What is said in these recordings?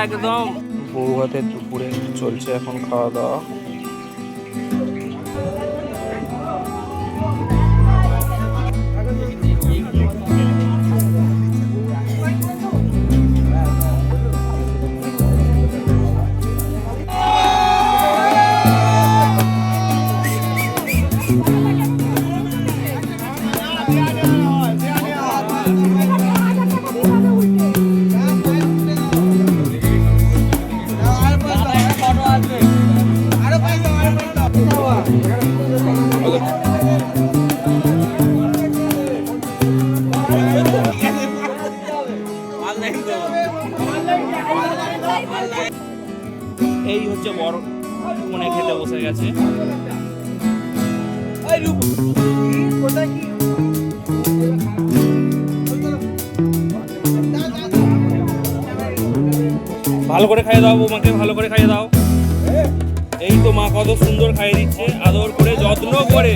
একদম বৌভাতের দুপুরে চলছে এখন খাওয়া দাওয়া। এই হচ্ছে বড় কোণে খেতে বসে গেছে। ভালো করে খাইয়ে দাও বৌমাকে, ভালো করে খাইয়ে দাও। এই তো মা কত সুন্দর খাইয়ে দিচ্ছে, আদর করে যত্ন করে।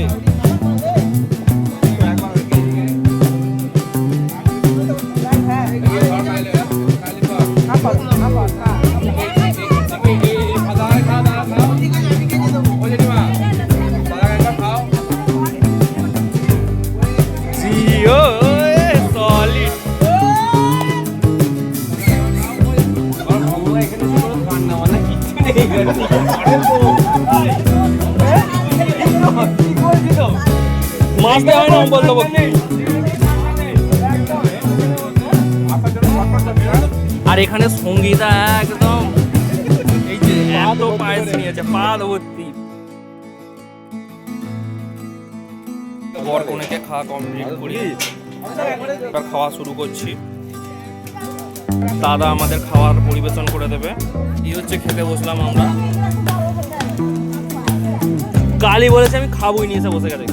মাছ দেওয়া হয় না অম্বল দেবো। আর এখানে সঙ্গীতা একদম এই যে এত পায়েস নিয়েছে, পা ভর্তি। বর কনেকে খাওয়া কমপ্লিট করি, এবার খাওয়া শুরু করছি। দাদা আমাদের খাওয়ার পরিবেশন করে দেবে। এই হচ্ছে খেতে বসলাম আমরা। কালি বলেছে আমি খাবোই, নিয়ে এসে বসে গেছে।